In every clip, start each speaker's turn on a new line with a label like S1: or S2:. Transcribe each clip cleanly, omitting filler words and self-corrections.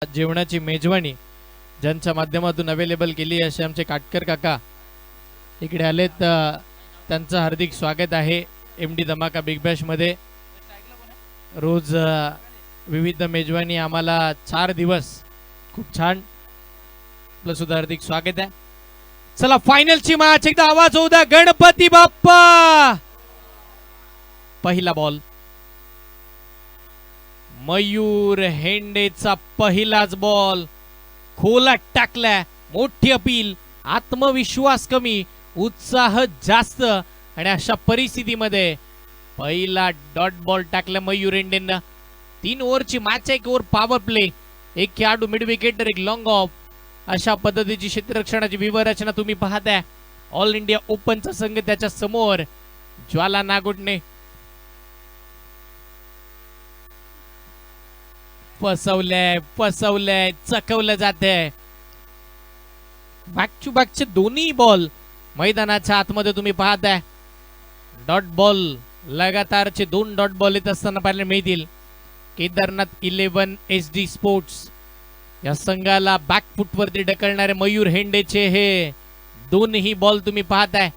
S1: जेवणाची मेजवानी ज्यांच्या माध्यमातून अवेलेबल केली असे आमचे काटकर काका इकडे आलेत, त्यांचं हार्दिक स्वागत आहे एमडी धमाका बिग बॅश मध्ये। रोज विविध मेजवानी आम्हाला 4 दिवस खूप छान आपलं सुद्धा हार्दिक स्वागत आहे। चला फायनलची मॅच, एकदा आवाज होऊ द्या गणपती बाप्पा। पहिला बॉल मयूर हेंडेचा पहिलाच बॉल खोलात टाकला। मोठी अपील, आत्मविश्वास कमी उत्साह जास्त आणि अशा परिस्थितीमध्ये पहिला डॉट बॉल टाकला मयूर हेंडेनं। 3 ओव्हरची मॅच, 1 ओव्हर पॉवर प्ले, एक खेळाडू मिड विकेटर, एक लॉंग ऑफ, अशा पद्धतीची क्षेत्ररक्षणाची व्यूहरचना तुम्ही पाहताय। ऑल इंडिया ओपनचा संघ त्याच्या समोर ज्वाला नागोटणे फसवलंय चकवलं जाते। बॅक टू बॅकचे दोन्ही बॉल मैदानाच्या आतमध्ये तुम्ही पाहताय। डॉट बॉल लगातारचे 2 डॉट बॉल येत असताना पाहायला मिळतील। केदारनाथ 11 SD स्पोर्ट्स या संघाला बॅकफुट वरती ढकलणारे मयूर हेंडेचे हे दोन्ही बॉल तुम्ही पाहताय।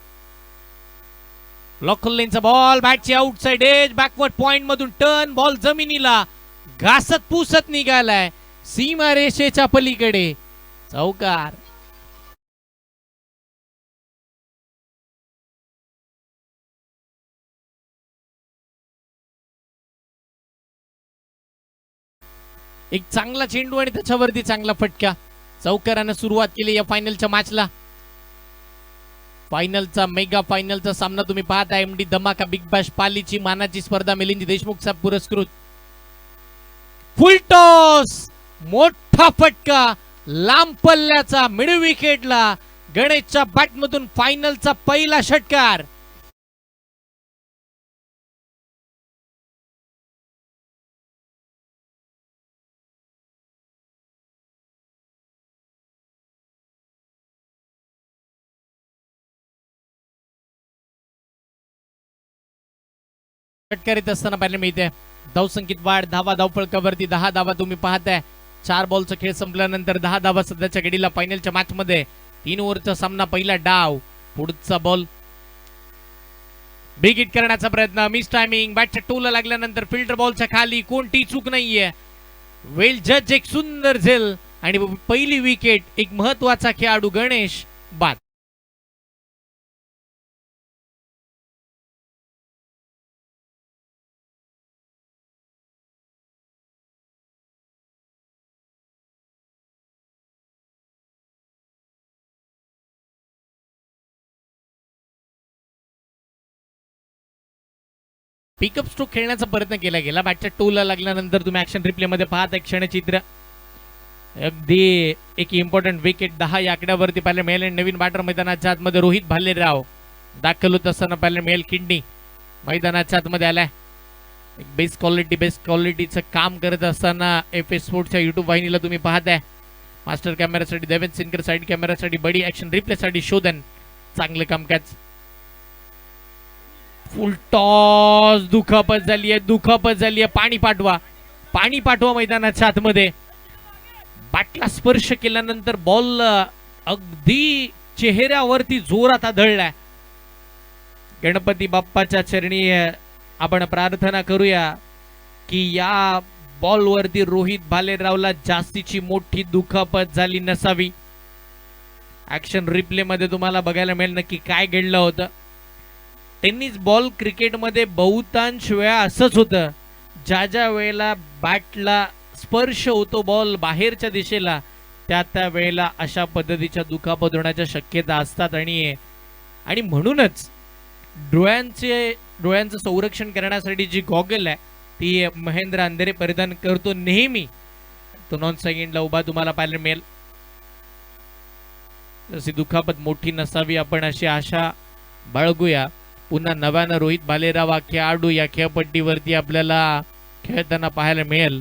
S1: लॉकल लेनचा बॉल, बॅटची आउटसाइड एज, बॅकवर्ड पॉइंट मधून टर्न, बॉल जमिनीला घासत पुसत निघालाय सीमा रेषेच्या पलीकडे, चौकार। एक चांगला चेंडू आणि त्याच्यावरती चांगला फटका, चौकाराने सुरुवात केली या फायनलच्या मॅचला। फायनलचा मेगा फायनलचा सामना तुम्ही पाहता एमडी धमाका बिग बॅश पालीची मानाची स्पर्धा मिलिंद देशमुख साहेब पुरस्कृत। फुल टॉस, मोठा फटका, लांब पल्ल्याचा मिड विकेटला गणेशच्या बॅट मधून फायनलचा पहिला षटकार। षटकार येत असताना पाहायला मिळते। धावसंख्येत वाढ, धावा धावफलकावरती 10 धावा तुम्ही पाहताय। 4 बॉलचा खेळ संपल्यानंतर 10 धावा सध्याच्या घडीला फायनलच्या मॅच मध्ये। 3 ओव्हरचा सामना, पहिला डाव, पुढचा बॉल बिग हिट करण्याचा प्रयत्न, मिस टायमिंग, बॅटच्या टोला लागल्यानंतर फिल्डर बॉलच्या खाली, कोणती चूक नाहीये, वेल जज, एक सुंदर झेल आणि पहिली विकेट, एक महत्वाचा खेळाडू गणेश बाद। पिकअप स्ट्रोक खेळण्याचा प्रयत्न केला गेला, बॅटच्या टोला लागल्यानंतर तुम्ही ऍक्शन रिप्ले मध्ये पाहता क्षणचित्र। अगदी एक इम्पॉर्टंट विकेट 10 या आकड्यावरती पाहायला मिळेल। नवीन बॅटर मैदानाच्या आतमध्ये रोहित भालेराव दाखल होत असताना पाहायला मिळेल। किंडी मैदानाच्या आतमध्ये आलाय, एक बेस्ट क्वालिटीचं काम करत असताना एफ स्पोर्ट्सच्या युट्यूब वाहिनीला तुम्ही पाहताय। मास्टर कॅमेरासाठी देवेंद्र सिनकर, साइड कॅमेरासाठी बडी, ऍक्शन रिप्लेसाठी शोधन, चांगलं कामकाज। फुल टॉस, दुखापत झाली आहे, पाणी पाठवा मैदानाच्या आतमध्ये। बॅटला स्पर्श केल्यानंतर बॉल अगदी चेहऱ्यावरती जोरात आदळलाय। गणपती बाप्पाच्या चरणी आपण प्रार्थना करूया की या बॉलवरती रोहित भालेरावला जास्तीची मोठी दुखापत झाली नसावी। ऍक्शन रिप्ले मध्ये तुम्हाला बघायला मिळेल नक्की काय घडलं होतं। टेनिस बॉल क्रिकेटमध्ये बहुतांश वेळा असंच होतं, ज्या वेळेला बॅटला स्पर्श होतो बॉल बाहेरच्या दिशेला, त्या वेळेला अशा पद्धतीच्या दुखापत होण्याच्या शक्यता असतात। आणि म्हणूनच डोळ्यांचं संरक्षण करण्यासाठी जी गॉगल आहे ती महेंद्र अंधेरे परिधान करतो नेहमी। तो नॉन सेकंडला उभा तुम्हाला पाहायला मिळेल। जशी दुखापत मोठी नसावी आपण अशी आशा बाळगूया। पुन्हा नव्यानं रोहित भालेराव हा खेळाडू या खेळपट्टीवरती आपल्याला खेळताना पाहायला मिळेल,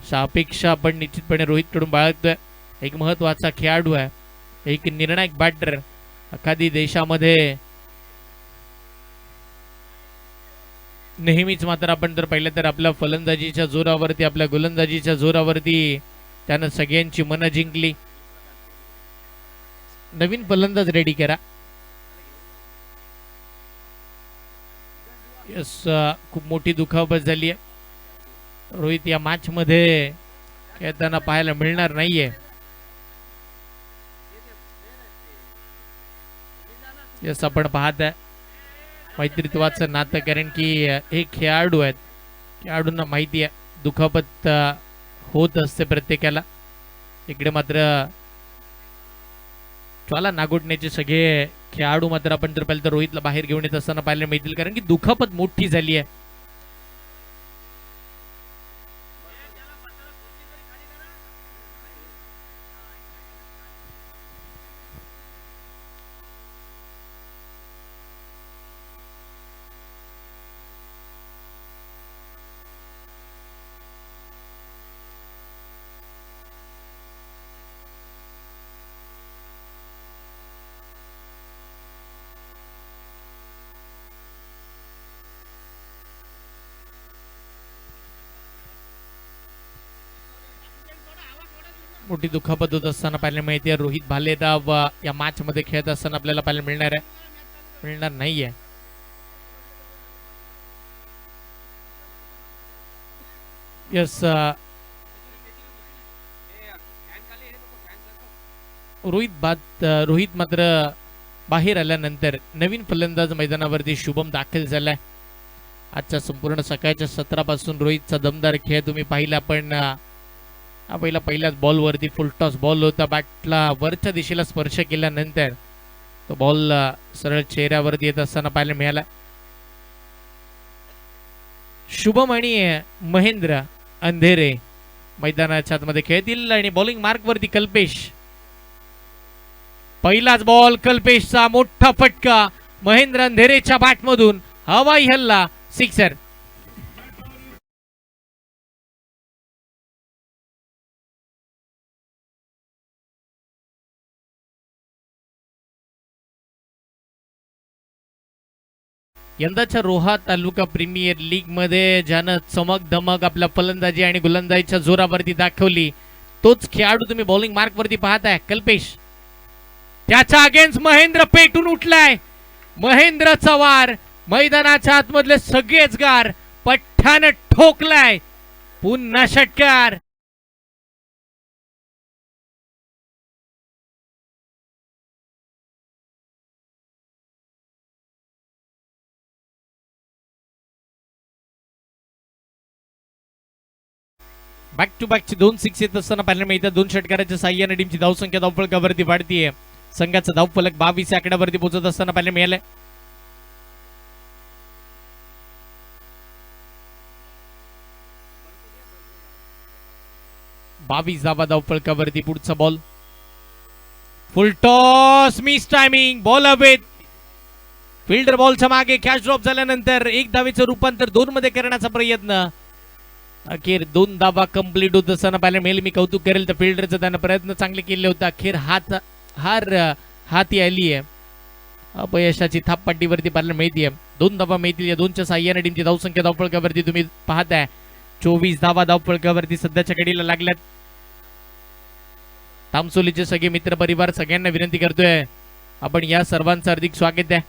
S1: अशा अपेक्षा आपण निश्चितपणे रोहितकडून बाळगतोय। एक महत्वाचा खेळाडू आहे, एक निर्णायक बॅटर, एखादी देशामध्ये नेहमीच मात्र आपण जर पाहिलं तर आपल्या फलंदाजीच्या जोरावरती, आपल्या गोलंदाजीच्या जोरावरती त्यानं सगळ्यांची मनं जिंकली. नवीन फलंदाज रेडी करा. यस, खूप मोठी दुखापत झाली आहे. रोहित या मॅच मध्ये खेळताना पाहायला मिळणार नाहीये. यस, आपण पाहत आहे मैत्रित्वाचं नातं, कारण की हे खेळाडू आहेत. खेळाडूंना माहिती आहे दुखापत होत असते प्रत्येकाला. इकडे मात्र ज्वाला नागोटण्याचे सगळे खेळाडू मात्र आपण जर पाहिलं तर रोहितला बाहेर घेऊन येत असताना पाहायला मिळतील, कारण की दुखापत मोठी झाली आहे. मोठी दुखापत होत असताना पाहायला मिळते. रोहित भालेराव या मॅच मध्ये खेळत असताना आपल्याला पाहायला मिळणार नाहीये. यस, रोहित मात्र बाहेर आल्यानंतर नवीन फलंदाज मैदानावरती शुभम दाखल झालाय. आजच्या संपूर्ण सकाळच्या सत्रापासून रोहितचा दमदार खेळ तुम्ही पाहिला. पण पहिल्याच बॉलवरती फुलटॉस बॉल होता. बॅटला वरच्या दिशेला स्पर्श केल्यानंतर तो बॉल सरळ चेहऱ्यावरती येत असताना पाहायला मिळाला. शुभम आणि महेंद्र अंधेरे मैदानाच्या आतमध्ये खेळतील आणि बॉलिंग मार्क वरती कल्पेश. पहिलाच बॉल, कल्पेशचा मोठा फटका महेंद्र अंधेरेच्या बॅटमधून, हवाई हल्ला, सिक्सर. यंदाच्या रोहा तालुका प्रीमियर लीग मध्ये ज्यानं चमक धमक आपल्या फलंदाजी आणि गोलंदाजीच्या जोरावरती दाखवली, तोच खेळाडू तुम्ही बॉलिंग मार्क वरती पाहताय, कल्पेश. त्याच्या अगेन्स्ट महेंद्र पेटून उठलाय. महेंद्रचा वार, मैदानाच्या आतमधले सगळेच गार पठ्ठानं ठोकलाय. पुन्हा षटकार. बॅक टू बॅकची 2 सिक्स येत असताना पाहायला मिळतात. 2 षटकाराच्या साह्याने टीमची धावसंख्या धावफलकावरती वाढतीये. संघाचा धावफलक 22 आकड्यावरती पोहोचत असताना पाहायला मिळालंय. बावीस धावा धावफलकावरती. पुढचा बॉल, फुल टॉस, मिस टायमिंग, बॉल हवेत. फिल्डर बॉलच्या मागे कॅच ड्रॉप झाल्यानंतर 1 धावेचं रूपांतर 2 मध्ये करण्याचा प्रयत्न. अखेर 2 धावा कंप्लीट होत असताना पाहायला मिळेल. मी कौतुक करेल तर फिल्डरचा त्यानं प्रयत्न चांगले केले होते. अखेर हाती आली आहे. अपयशाची थाप पाठीवरती पाहायला मिळते. 2 धावा मिळतील. या 2च्या साह्याने टीमची धावसंख्या धावफलकावरती तुम्ही पाहताय 24 धावा धावफलकावरती सध्याच्या घडीला लागल्यात. तामसोलीचे सगळे मित्र परिवार सगळ्यांना विनंती करतोय आपण या सर्वांचं हार्दिक स्वागत आहे.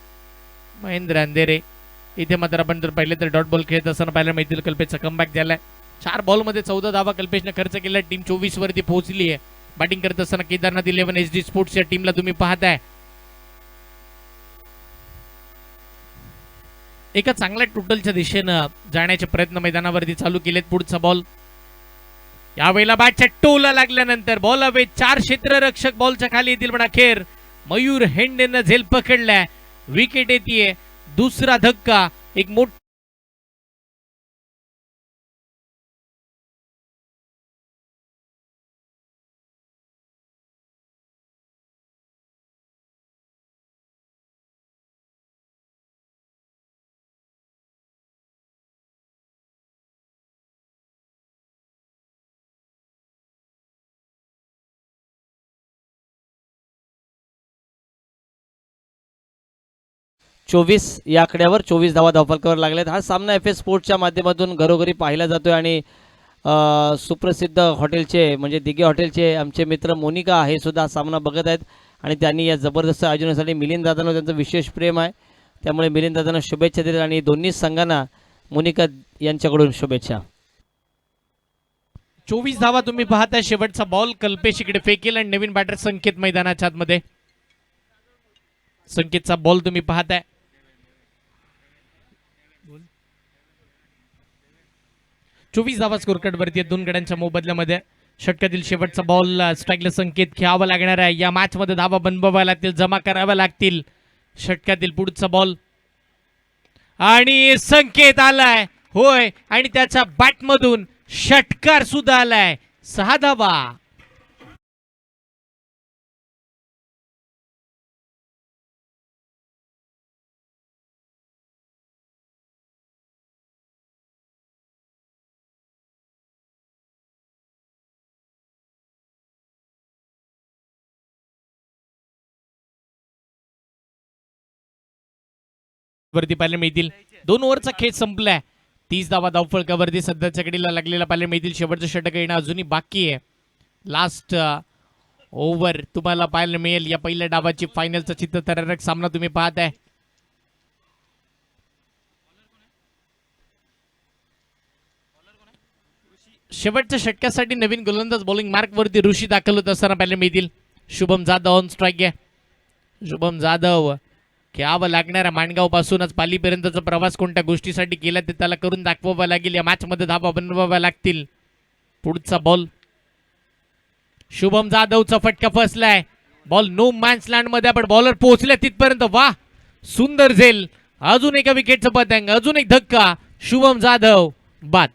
S1: महेंद्र अंधेरे इथे मात्र आपण जर पाहिले तर डॉट बॉल खेळत असताना पाहायला मिळतील. कल्पेशचा कमबॅक झालाय. 4 बॉलमध्ये 14 धावा कल्पेशने खर्च केला. टीम 24 वरती पोहोचली आहे. बॅटिंग करत असताना केदारनाथ 11 HD स्पोर्ट्स या टीमला तुम्ही पाहताय एका चांगल्या टोटलच्या दिशेनं जाण्याचे प्रयत्न मैदानावरती चालू केलेत. पुढचा बॉल, यावेळेला बॅटच्या टोला लागल्यानंतर बॉल हवे. 4 क्षेत्ररक्षक बॉलच्या खाली येतील, पण अखेर मयूर हेंडेनं झेल पकडलाय. विकेट येते. दुसरा धक्का, एक मोठा
S2: 24 या आकड्यावर 24 धावा धावफलकावर लागल्यात. हा सामना एफ एस स्पोर्ट्सच्या माध्यमातून घरोघरी पाहिला जातोय आणि सुप्रसिद्ध हॉटेलचे म्हणजे दिघे हॉटेलचे आमचे मित्र मोनिका हे सुद्धा हा सामना बघत आहेत आणि त्यांनी या जबरदस्त आयोजनासाठी मिलिंद दादांना त्यांचं विशेष प्रेम आहे, त्यामुळे मिलिंद दादांना शुभेच्छा देतात आणि दोन्ही संघांना मोनिका यांच्याकडून शुभेच्छा.
S1: 24 धावा तुम्ही पाहताय. शेवटचा बॉल कल्पेश इकडे फेकेल आणि नवीन बॅटर संकेत मैदानाच्या आतमध्ये. संकेतचा बॉल तुम्ही पाहताय. 24 धावा स्कोर कार्ड वरती दोन गड्यांच्या मोबदल्यामध्ये. षटकातील शेवटचा बॉल स्ट्राईकला संकेत खेळावा लागणार आहे. या मॅच मध्ये धावा बनवाव्या लागतील, जमा कराव्या लागतील. षटकातील पुढचा बॉल आणि संकेत आलाय होय आणि त्याच्या बॅट मधून षटकार सुद्धा आलाय. 6 धावा. वरती पाहायला मिळतील. 2 ओव्हरचा खेळ संपलाय. 30 धावा धावफळकावरती सध्याच्या घडीला लागलेला पाहायला मिळतील. शेवटचं षटक येणं अजूनही बाकी आहे. लास्ट ओव्हर तुम्हाला पाहायला मिळेल. या पहिल्या डावाची फायनलचा चित्तथरारक सामना तुम्ही पाहताय. शेवटच्या षटकासाठी नवीन गोलंदाज बॉलिंग मार्क वरती ऋषी दाखल होत असताना पाहायला मिळतील. शुभम जाधव ऑन स्ट्राईक आहे. शुभम जाधव खेळावं लागणाऱ्या माणगाव पासूनच पालीपर्यंतचा प्रवास कोणत्या गोष्टीसाठी केला ते त्याला करून दाखवावा लागेल. या मॅच मध्ये धावा बनवाव्या लागतील. पुढचा बॉल शुभम जाधवचा फटका फसलाय. बॉल नो मॅन्स लँड मध्ये आपण बॉलर पोहोचले तिथपर्यंत. वा सुंदर झेल. अजून एका विकेटचं पतंग, अजून एक धक्का. शुभम जाधव बाद.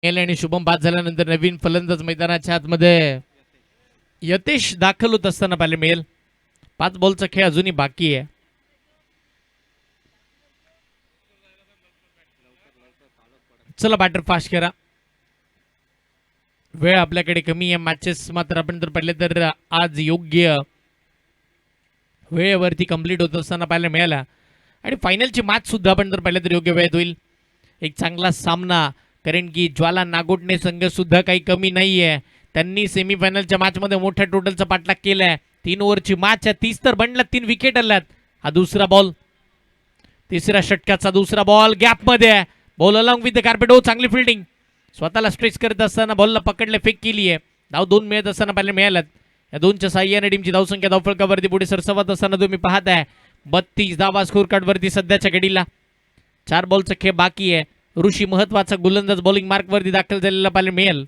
S1: आणि शुभम बाद झाल्यानंतर नवीन फलंदाज मैदानाच्या आतमध्ये यतेश दाखल होत असताना पाहायला मिळेल. 5 बॉलचा खेळ अजूनही बाकी आहे. चला बॅटर फास्ट करा. वेळ आपल्याकडे कमी आहे. मॅचेस मात्र आपण जर पाहिले तर आज योग्य वेळेवरती कंप्लीट होत असताना पाहायला मिळाला आणि फायनलची मॅच सुद्धा आपण जर पाहिलं तर योग्य वेळेत होईल. एक चांगला सामना, कारण की ज्वाला नागोटणे संघ सुद्धा काही कमी नाहीये. त्यांनी सेमीफायनलच्या मॅच मध्ये मोठ्या टोटलचा पाठलाग केलाय. 3 ओव्हरची मॅच आहे. 30 तर बनला, 3 विकेट आल्यात. हा दुसरा बॉल, तिसऱ्या षटकाचा दुसरा बॉल गॅप मध्ये आहे. Ball along with the carpet. हो चांगली फिल्डिंग. स्वतःला स्ट्रेच करत असताना बॉलला पकडले, फेक केली आहे. धाव 2 मिळत असताना पाहिलं मिळाल्यात. या 2च्या साह्याने टीमची धावसंख्या धावफळकावरती पुढे सरसवत असताना तुम्ही पाहताय. 32 धावा स्कोर कार्ड वरती सध्याच्या घडीला. 4 बॉलचा खेळ बाकी आहे. ऋषी महत्वाचा गोलंदाज बॉलिंग मार्क वरती दाखल झालेला पाहायला मिळेल.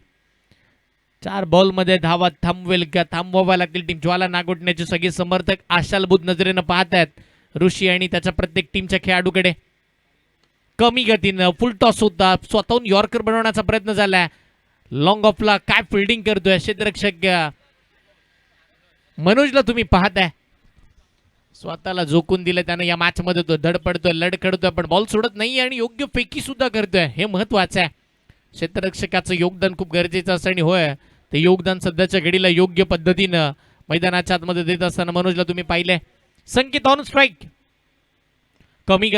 S1: 4 बॉल मध्ये धावा थांबवेल का थांबवाव्या लागतील टीम. ज्वाला नागोटण्याचे सगळे समर्थक आशालबुद्ध नजरेनं पाहतायत ऋषी आणि त्याच्या प्रत्येक टीमच्या खेळाडूकडे. कमी गतीनं फुल टॉस होता, स्वतःहून यॉर्कर बनवण्याचा प्रयत्न झालाय. लॉंग ऑफला काय फिल्डिंग करतोय क्षेत्ररक्षक मनोजला तुम्ही पाहताय. स्वतःला झोकून दिलं त्यानं. या मॅच मध्ये तो धडपडतोय, लढखडतोय, पण बॉल सोडत नाही आणि योग्य फेकी सुद्धा करतोय. हे महत्वाचं आहे. क्षेत्ररक्षकाचं योगदान खूप गरजेचं असतं आणि होय ते योगदान सध्याच्या घडीला योग्य पद्धतीनं मैदानाच्या आतमध्ये देत असताना मनोजला तुम्ही पाहिलंय. संकेत ऑन स्ट्राईक. कमी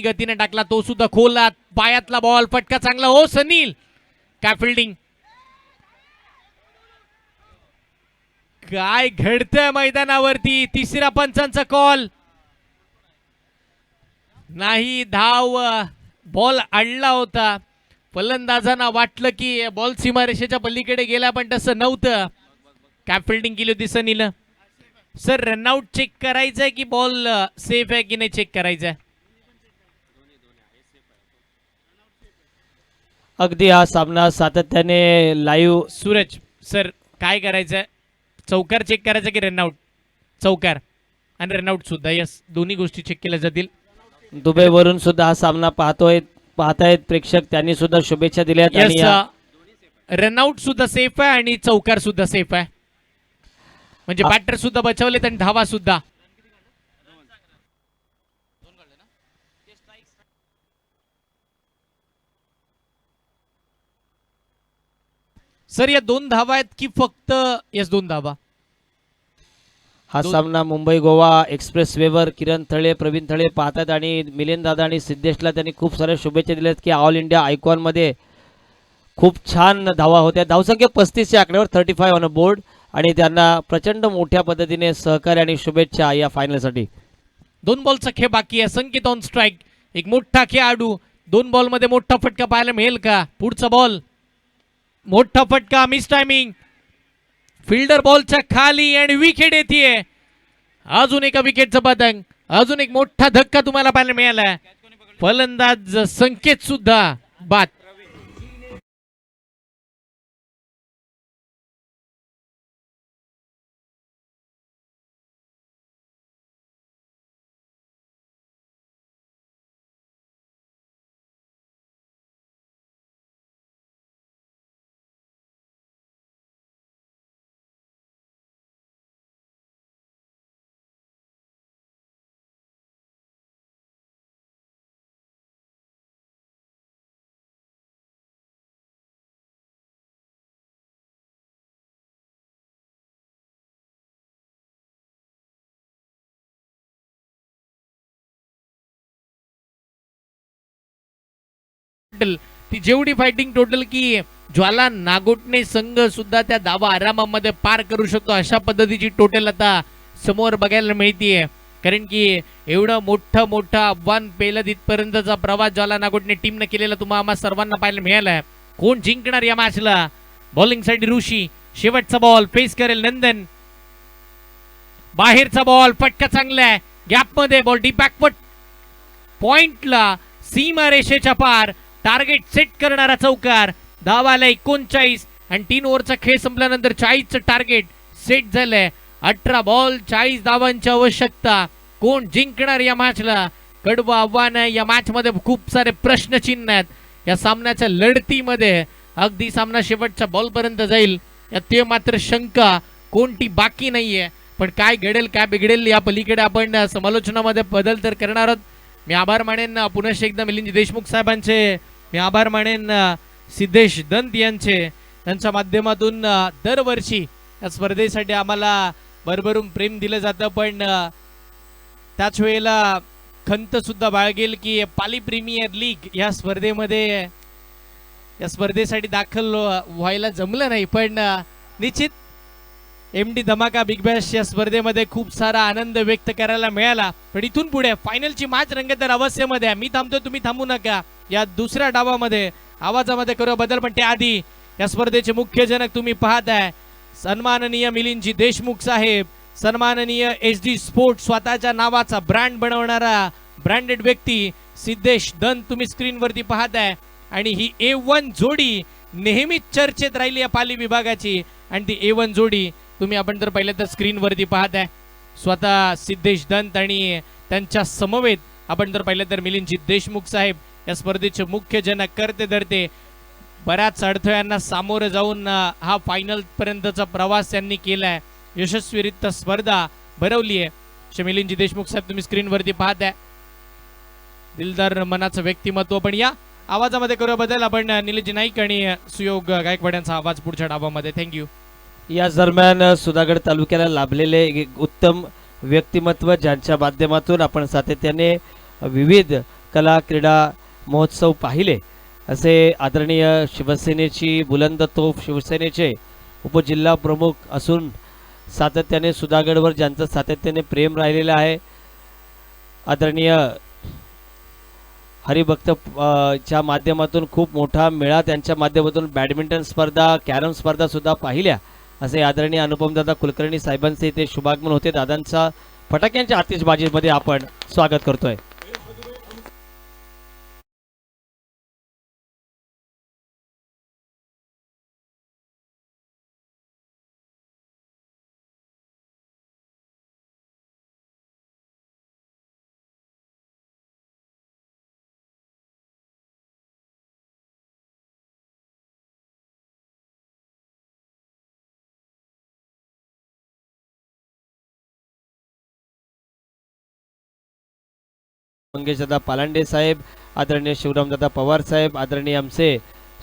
S1: गतीनं टाकला तो सुद्धा खोला. पायातला बॉल, फटका चांगला. ओ सनील काय फिल्डिंग. काय घडतंय मैदानावरती. तिसऱ्या पंचांचा कॉल नाही. धाव बॉल अडला होता. फलंदाजांना वाटलं की बॉल सीमारेषेच्या पलीकडे गेला, पण तसं नव्हतं. काय फिल्डिंग केली होती सनीनं. सर रनआउट चेक करायचंय की बॉल सेफ आहे की नाही चेक करायचंय.
S2: अगदी हा सामना सातत्याने लाईव्ह.
S1: सूरज सर काय करायचंय, चौकार चेक करायचा की रनआउट. चौकार आणि रनआउट सुद्धा. यस, दोन्ही गोष्टी चेक केल्या जातील.
S2: दुबईवरून सुद्धा हा सामना पाहतायत प्रेक्षक, त्यांनी सुद्धा शुभेच्छा दिल्यात. आणि
S1: रनआउट सुद्धा सेफ आहे आणि चौकार सुद्धा सेफ आहे. म्हणजे बॅटर सुद्धा बचावलेत आणि धावा सुद्धा. सर या 2 धावा आहेत की फक्त यस 2 धावा?
S2: हा सामना मुंबई गोवा एक्सप्रेस वेवर किरण थळे प्रवीण थळे पाहतात आणि मिलिंद दादा आणि सिद्धेशला त्यांनी खूप साऱ्या शुभेच्छा दिल्यात की ऑल इंडिया आयकॉन मध्ये खूप छान धावा होत्या. धावसंख्या 35च्या आकड्यावर 35 ऑन अ बोर्ड आणि त्यांना प्रचंड मोठ्या पद्धतीने सहकार्य आणि शुभेच्छा या फायनलसाठी.
S1: 2 बॉलचा खेळ बाकी आहे. संकेत ऑन स्ट्राईक. एक मोठा खेळाडू 2 बॉल मध्ये मोठा फटका पाहायला मिळेल का? पुढचा बॉल मोठा फटका मिस टायमिंग. फिल्डर बॉलच्या खाली आणि विकेट येते. अजून एका विकेटचा पतंग. अजून एक मोठा धक्का तुम्हाला पाहायला मिळाला. फलंदाज संकेत सुद्धा बाद. ती जेवढी फायटिंग टोटल की ज्वाला नागोटणे संघ सुद्धा त्या धावा आरामामध्ये पार करू शकतो अशा पद्धतीची टोटल आता समोर बघायला मिळतीये. कारण की एवढं मोठं आव्हान पेलं तिथपर्यंतचा प्रवास ज्वाला नागोटणे टीमने केलेला तुम्हाला आम्हा सर्वांना पाहायला मिळालाय. कोण जिंकणार या मॅचला? बॉलिंग साठी ऋषी. शेवटचा बॉल फेस करेल नंदन. बाहेरचा बॉल फटका चांगला आहे. गॅप मध्ये बॉल डीप बॅकवर्ड पॉइंटला सीमा रेषेच्या पार टार्गेट सेट करणारा चौकार. धावाला 39 आणि 3 ओव्हरचा खेळ संपल्यानंतर 40चं टार्गेट सेट झालंय. 18 बॉल 40 धावांची आवश्यकता. कोण जिंकणार या मॅचला? कडवं आव्हान आहे. या मॅच मध्ये खूप सारे प्रश्नचिन्ह आहेत. या सामन्याच्या लढतीमध्ये अगदी सामना शेवटच्या बॉल पर्यंत जाईल यात ते मात्र शंका कोणती बाकी नाहीये. पण काय घडेल काय बिघडेल या पलीकडे आपण समालोचनामध्ये बदल तर करणार आहोत. मी आभार मानेन पुनश्च एकदा मिलिंद देशमुख साहेबांचे. मी आभार मानेन सिद्धेश दंत यांचे. त्यांच्या माध्यमातून दरवर्षी या स्पर्धेसाठी आम्हाला भरभरून प्रेम दिलं जातं. पण त्याच वेळेला खंत सुद्धा बाळगेल की पाली प्रीमियर लीग या स्पर्धेसाठी दाखल व्हायला जमलं नाही. पण निश्चित MD धमाका बिग बॅश या स्पर्धेमध्ये खूप सारा आनंद व्यक्त करायला मिळाला. पण इथून पुढे फायनलची मॅच रंगतदार अवस्थेमध्ये मी थांबतो तुम्ही थांबू नका. या दुसऱ्या डावामध्ये आवाजामध्ये करू बदल. पण त्याआधी या स्पर्धेचे मुख्य जनक तुम्ही पाहताय सन्माननीय मिलिंदजी देशमुख साहेब. सन्माननीय HD स्पोर्ट स्वतःच्या नावाचा ब्रँड बनवणारा ब्रँडेड व्यक्ती सिद्धेश दंत तुम्ही स्क्रीनवरती पाहताय. आणि ही A1 जोडी नेहमीच चर्चेत राहिली या पाली विभागाची. आणि ती A1 जोडी तुम्ही आपण तर पहिलं तर स्क्रीनवरती पाहताय स्वतः सिद्धेश दंत आणि त्यांच्या समवेत आपण तर पाहिलं तर मिलिंदजी देशमुख साहेब या स्पर्धेचे मुख्य जनक करते धरते. बऱ्याच अडथळ्यांना सामोरं जाऊन हा फायनल पर्यंतचा प्रवास त्यांनी केलाय. यशस्वीरित्या स्पर्धा भरवली आहे. मिलिंदजी देशमुख साहेब तुम्ही स्क्रीनवरती पाहताय. दिलदार मनाचं व्यक्तिमत्व. पण या आवाजामध्ये करूया बदल. आपण निलेश नाईक आणि सुयोग गायकवाड यांचा आवाज पुढच्या डावामध्ये. थँक्यू.
S2: या दरम्यान सुधागड तालुक्याला लाभलेले एक उत्तम व्यक्तिमत्व ज्यांच्या माध्यमातून आपण सातत्याने विविध कला क्रीडा महोत्सव पाहिले असे आदरणीय शिवसेनेची बुलंद तोफ शिवसेनेचे उपजिल्हा प्रमुख असून सातत्याने सुधागडवर ज्यांचं सातत्याने प्रेम राहिलेलं आहे आदरणीय हरिभक्त च्या माध्यमातून खूप मोठा मेळा त्यांच्या माध्यमातून बॅडमिंटन स्पर्धा कॅरम स्पर्धा सुद्धा पाहिल्या असे आदरणीय अनुपमदादा कुलकर्णी साहेबांचे ते शुभागमन होते. दादांचा फटाक्यांच्या आतिषबाजीमध्ये आपण स्वागत करतोय. मंगेशदादा पालांडे साहेब, आदरणीय शिवरामदादा पवार साहेब, आदरणीय आमचे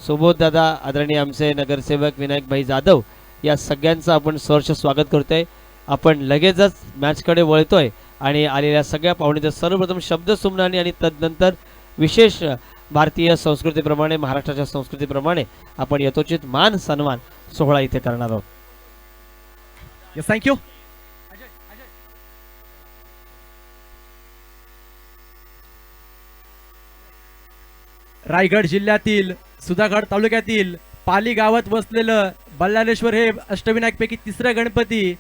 S2: सुबोध दादा, आदरणीय आमचे नगरसेवक विनायक भाई जाधव, या सगळ्यांचं आपण सहर्ष स्वागत करतोय. आपण लगेचच मॅचकडे वळतोय आणि आलेल्या सगळ्या पाहुण्यांचं सर्वप्रथम शब्द सुमनानी आणि तदनंतर विशेष भारतीय संस्कृतीप्रमाणे, महाराष्ट्राच्या संस्कृतीप्रमाणे आपण यथोचित मान सन्मान सोहळा इथे करणार आहोत.
S3: Yes, thank you. रायगड जिल्ह्यातील सुधागड तालुक्यातील पाली गावात वसलेलं बल्लाळेश्वर हे अष्टविनायकपैकी तिसरं गणपती.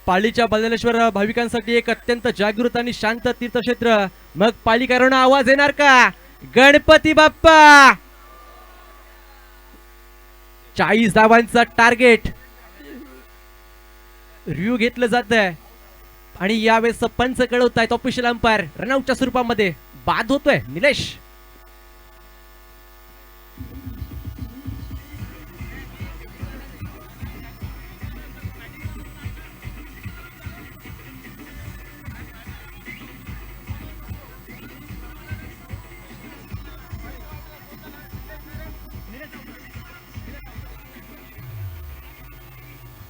S3: पालीच्या बल्लाळेश्वर भाविकांसाठी एक अत्यंत जागृत आणि शांत तीर्थक्षेत्र. मग पालिकांना आवाज येणार का? गणपती बाप्पा. 40 धावांचा टार्गेट रिव्ह्यू घेतलं जात आहे आणि यावेळेस पंच कळवतायत ऑफिशियल अंपायर रनआउटच्या स्वरूपामध्ये. बाद होतोय निलेश.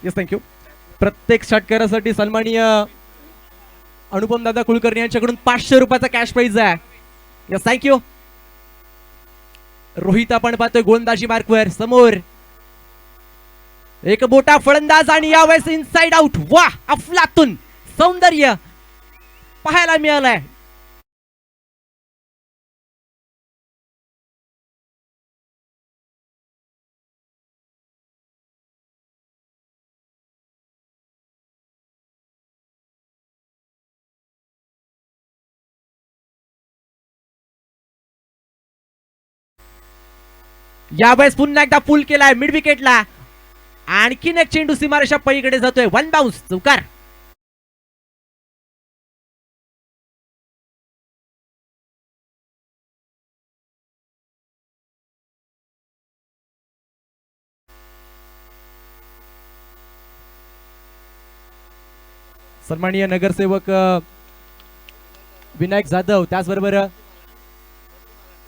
S3: Yes, thank you. प्रत्येक षटकारासाठी सन्माननीय अनुपम दादा कुलकर्णी यांच्याकडून 500 रुपयाचा कॅश प्राइज आहे. Yes, thank you. रोहित आपण पाहतोय गोलंदाजी मार्कवर. समोर एक मोठा फलंदाज आणि यावेळेस इनसाइड आउट. वा, अफलातून सौंदर्य पाहायला मिळालंय. यावेळेस पुन्हा एकदा पुल केलाय मिड विकेटला. आणखीन एक चेंडू सीमारेषा पलीकडे जातोय. 1 बाउन्स, चौकार. सन्माननीय नगरसेवक विनायक जाधव, त्याचबरोबर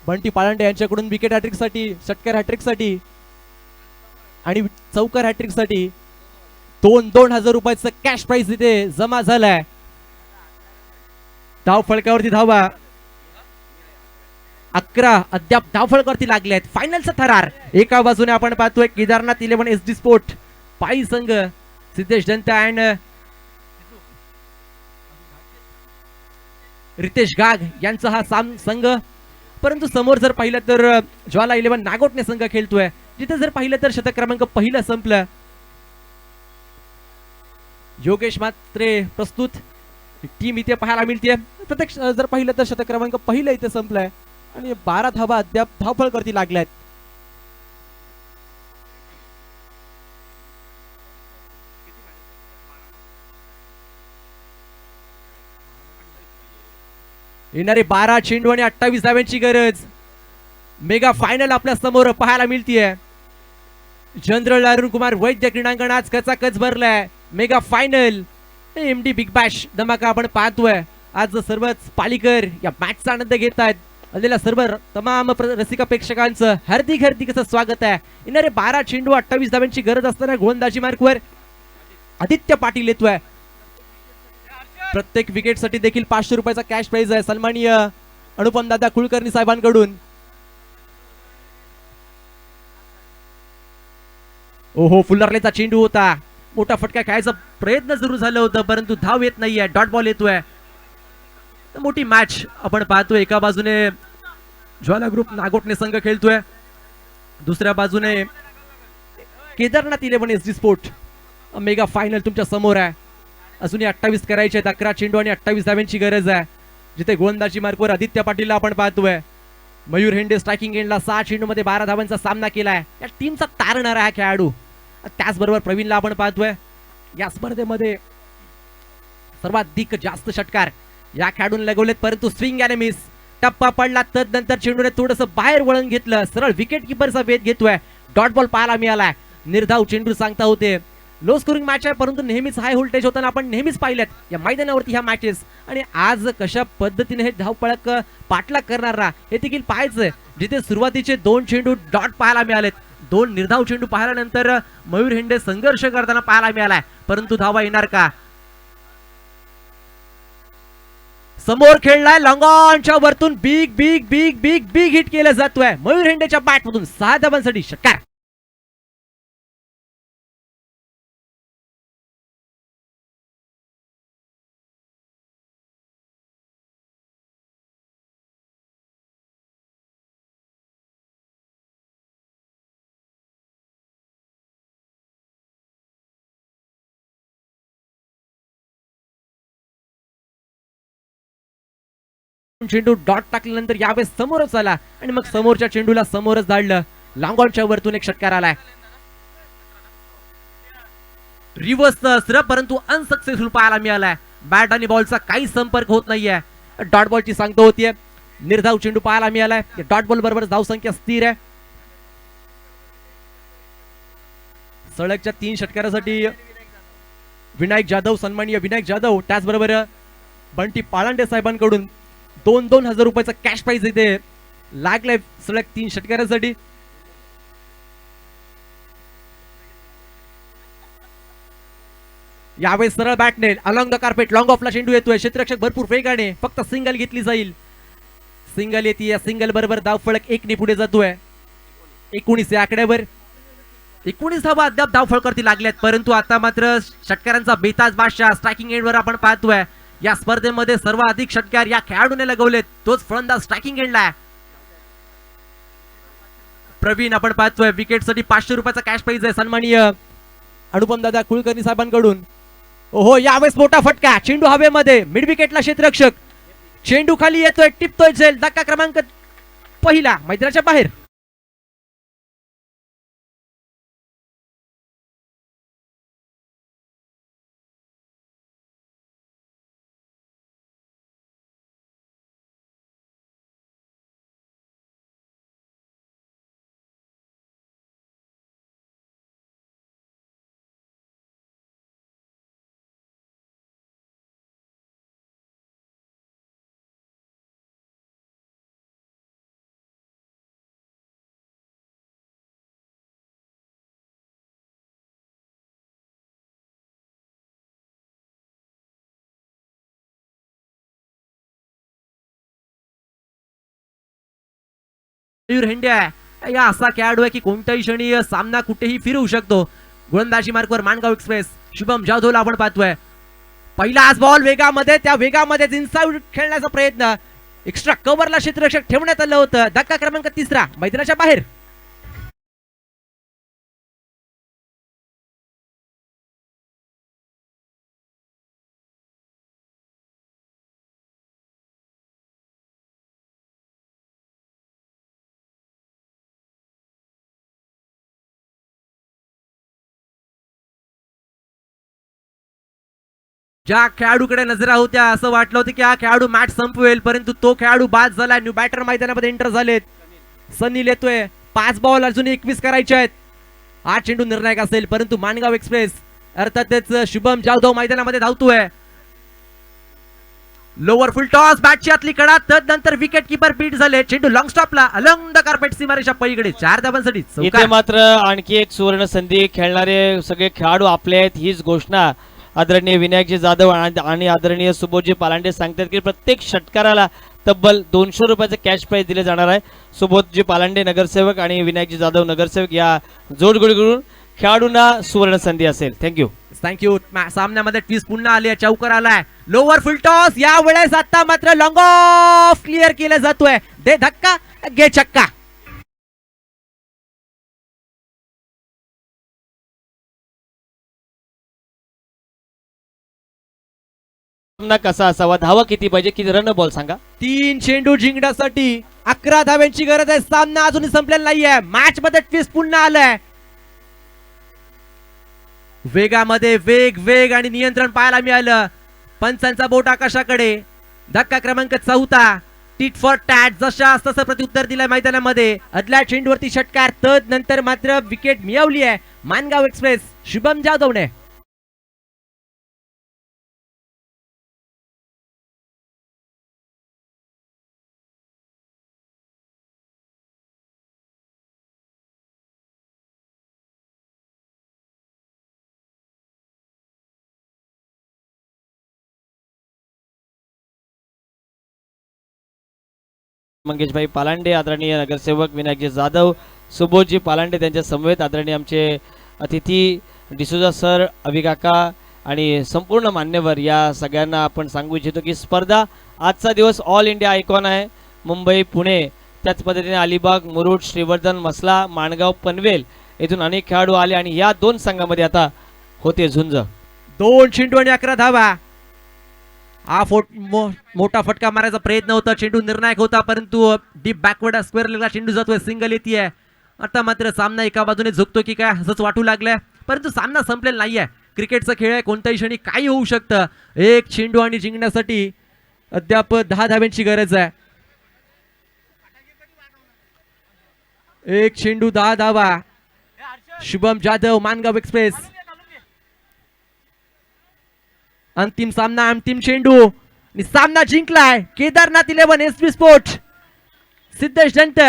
S3: बंटी पालांडे यांच्याकडून विकेट हॅट्रिक साठी, षटकार हॅट्रिक साठी आणि चौकार हॅट्रिक साठी 2,000 रुपयाचं कॅश प्राइज इथे जमा झालाय. धाव फळकावरती धावा 11 अद्याप धाव फळकावरती लागले आहेत. फायनलचा थरार. एका बाजूने आपण पाहतोय केदारनाथ 11 SD स्पोर्ट पायी संघ, सिद्धेश जनता अँड रितेश गाग यांचा हा संघ. परंतु समोर जर पाहिलं तर ज्वाला 11 नागोटणे संघ खेळतोय, जिथे जर पाहिलं तर षटक क्रमांक पहिलं संपलं. योगेश मात्रे प्रस्तुत टीम इथे पाहायला मिळते. प्रत्येक जर पाहिलं तर षटक क्रमांक पहिलं इथे संपलंय आणि 12 धावा अद्याप धावफळकावरती लागल्यात. येणारे 12 चेंडू आणि 28 धाव्यांची गरज. मेगा फायनल आपल्या समोर पाहायला मिळतीये. जनरल अरुण कुमार वैद्य क्रीडांगण आज कचाकच भरलाय. Mega final MD big bash धमाका आपण पाहतोय. आज सर्वच पालीकर या मॅचचा आनंद घेत आहेत. आलेल्या सर्व तमाम रसिक प्रेक्षकांचं हार्दिक असं स्वागत आहे. येणारे 12 चेंडू 28 धाव्यांची गरज असताना गोलंदाजी मार्कवर आदित्य पाटील येतोय. प्रत्येक विकेट साठी देखील 500 रुपयाचा कॅश प्राइज आहे सन्माननीय अनुपम दादा कुलकर्णी साहेबांकडून. ओहो, फुल्लरलेचा चेंडू होता. मोठा फटका खेळायचा प्रयत्न जरूर झाला होता, परंतु धाव येत नाहीये. डॉट बॉल येतोय. मोठी मॅच आपण पाहतोय. एका बाजूने ज्वाला ग्रुप नागोटणे संघ खेळतोय, दुसऱ्या बाजूने Kedarnath 11 SD sport. Mega final तुमच्या समोर आहे. अजूनही 28 करायचे आहेत. 11 चेंडू आणि 28 धाव्यांची गरज आहे. जिथे गोलंदाजी मार्कवर आदित्य पाटीलला आपण पाहतोय. मयूर हेंडे स्ट्रायकिंग एंडला 6 चेंडू मध्ये 12 धावांचा सामना केलाय. या टीमचा तारणारा हा खेळाडू. त्याचबरोबर प्रवीणला आपण पाहतोय. या स्पर्धेमध्ये सर्वाधिक जास्त षटकार या खेळाडूने लगवलेत, परंतु स्विंग आणि मिस. टप्पा पडला, तदनंतर चेंडूने थोडंसं बाहेर वळण घेतलं. सरळ विकेट किपरचा वेध घेतोय. डॉट बॉल पाहायला मिळालाय. निर्धाव चेंडू सांगता होते. लो स्कोरिंग मॅच आहे, परंतु नेहमीच हाय व्होल्टेज होताना आपण नेहमीच पाहिल्यात या मैदानावरती ह्या मॅचेस. आणि आज कशा पद्धतीने हे धावपळक पाठलाग करणारा हे देखील पाहायचंय. जिथे सुरुवातीचे 2 चेंडू डॉट पाहायला मिळालेत, 2 निर्धाव चेंडू पाहिल्यानंतर मयूर हेंडे संघर्ष करताना पाहायला मिळालाय, परंतु धावा येणार का? समोर खेळलाय लॉंगॉनच्या वरतून big big big big big hit केलं जातोय मयूर हेंडेच्या बॅटमधून 6 धावांसाठी षटकार. चेंडू डॉट टाकल्यानंतर यावेळेस समोरच आला आणि मग समोरच्या चेंडूला समोरच धाडलं. लॉंगॉनच्या वरतून एक षटकार आलाय. रिव्हर्स अस्त्र परंतु अनसक्सेसफुल पाहायला मिळालाय. बॅट आणि बॉलचा काही संपर्क होत नाहीये. डॉट बॉलची सांगता होतीये. निर्धाव चेंडू पाहायला मिळालाय. डॉट बॉल बरोबर धाव संख्या स्थिर आहे. सलगच्या 3 षटकारासाठी विनायक जाधव, सन्माननीय विनायक जाधव, त्याचबरोबर बंटी पाळंडे साहेबांकडून 2,000 रुपयाचा कॅश प्राइज इथे लागलाय सलग 3 षटकारासाठी. यावेळेस सरळ बॅटने अलॉंग द कार्पेट लॉंग ऑफला चेंडू येतोय. क्षेत्ररक्षक भरपूर वेगाने, फक्त सिंगल घेतली जाईल. सिंगल येते. या सिंगल बरोबर धावफलक 1 ने पुढे जातोय. 19 या आकड्यावर 19 धावा अद्याप धावफलकावरती लागल्यात, परंतु आता मात्र षटकारांचा बेताज बादशाह स्ट्रायकिंग एंडवर आपण पाहतोय. या स्पर्धेमध्ये सर्वाधिक षटकार या खेळाडूने लगवलेत, तोच फलंदाज स्ट्रायकिंग एंडला. प्रवीण आपण पाहतोय विकेटसाठी 500 रुपयाचा कॅश प्राइज आहे सन्माननीय अनुपम दादा कुलकर्णी साहेबांकडून. ओहो, यावेळेस मोठा फटका. चेंडू हवेमध्ये, मिड विकेटला क्षेत्ररक्षक. चेंडू खाली येतोय, टिपतोय झेल. धक्का क्रमांक 1 मैदानाच्या बाहेर. मयूर हेंडे आहे या असा खेळाडू आहे की कोणत्याही क्षणी सामना कुठेही फिरवू शकतो. गोलंदाजी मार्कवर माणगाव एक्सप्रेस शुभम जाधवला आपण पाहतोय. पहिलाच बॉल वेगामध्ये, त्या वेगामध्ये इनसाइड खेळण्याचा प्रयत्न. एक्स्ट्रा कव्हरला क्षेत्ररक्षक ठेवण्यात आलं होतं. धक्का क्रमांक 3 मैदानाच्या बाहेर. ज्या खेळाडूकडे नजरा होत्या असं वाटलं होतं की हा खेळाडू मॅच संपवेल, परंतु तो खेळाडू बाद झाला. न्यू बॅटर मैदानामध्ये एंटर झालेत. सनी येतोय. 5 बॉल अजून 21 करायचे आहेत. हा चेंडू निर्णायक असेल, परंतु माणगाव एक्सप्रेस अर्थातच शुभम जाधव मैदानामध्ये धावतोय. लोअर फुल टॉस, बॅटची आतली कडा, तदनंतर विकेट किपर बीट झाले. चेंडू लॉंग स्टॉपला अलॉंग द कार्पेट सीमारेषा पलीकडे 4 धावांसाठी
S2: इथे मात्र आणखी एक सुवर्ण संधी. खेळणारे सगळे खेळाडू आपले आहेत हीच घोषणा आदरणीय विनायकजी जाधव आणि आदरणीय सुबोधजी पालांडे सांगतात की प्रत्येक षटकाराला तब्बल 200 रुपयाचे कॅश प्राइज दिले जाणार आहे. सुबोधजी पालांडे नगरसेवक आणि विनायकजी जाधव नगरसेवक या जोडगोळीकडून खेळाडूंना सुवर्ण संधी असेल.
S3: थँक्यू. सामन्यामध्ये ट्विस्ट पुन्हा आली आहे. चौकर आलाय. लोअर फुल टॉस, या वेळेस आता मात्र लॉंग ऑफ क्लिअर केला जातोय. दे धक्का, घे चक्का.
S2: कसा असावा, धावा किती पाहिजे, किती रन बॉल सांगा.
S3: 3 चेंडू जिंकण्यासाठी 11 धाव्यांची गरज आहे. सामना अजूनही संपलेला नाहीये. मॅच मध्ये ट्विस्ट पुन्हा आलाय. वेगामध्ये वेग आणि नियंत्रण पाहायला मिळालं. पंचांचा बोट आकाशाकडे. धक्का क्रमांक 4. टीट फॉर टॅट जशा तसं प्रत्युत्तर दिलंय मैदानामध्ये. अदल्या चेंडूवरती षटकार, तद नंतर मात्र विकेट मिळवली आहे मानगाव एक्सप्रेस शुभम जाधवने.
S2: मंगेशभाई पालांडे, आदरणीय नगरसेवक विनायकजी जाधव, सुबोधजी पालांडे त्यांच्या समवेत आदरणीय आमचे अतिथी डिसोजा सर, अभिकाका आणि संपूर्ण मान्यवर या सगळ्यांना आपण सांगू इच्छितो की स्पर्धा आजचा दिवस ऑल इंडिया आयकॉन आहे. मुंबई, पुणे, त्याच पद्धतीने अलिबाग, मुरुड, श्रीवर्धन, मसला, माणगाव, पनवेल येथून अनेक खेळाडू आले आणि या दोन संघामध्ये आता होते झुंज.
S3: 2 चेंडू आणि 11 धावा. हा मोठा फटका मारायचा प्रयत्न होता, चेंडू निर्णायक होता परंतु डीप बॅकवर्ड स्क्वेअर लेगला चेंडू जातोय, सिंगल येते. आता मात्र सामना एका बाजूने झुकतो की काय असंच वाटू लागलंय, परंतु सामना संपलेला नाहीये. क्रिकेटचा खेळ आहे, कोणत्याही क्षणी काही होऊ शकतं. एक चेंडू आणि जिंकण्यासाठी अद्याप 10 धाव्यांची गरज आहे. एक चेंडू 10 धावा. शुभम जाधव, मानगाव एक्सप्रेस. अंतिम सामना, अंतिम चेंडू आणि सामना जिंकलाय केदारनाथ 11 एसबी स्पोर्ट. सिद्धेश दंत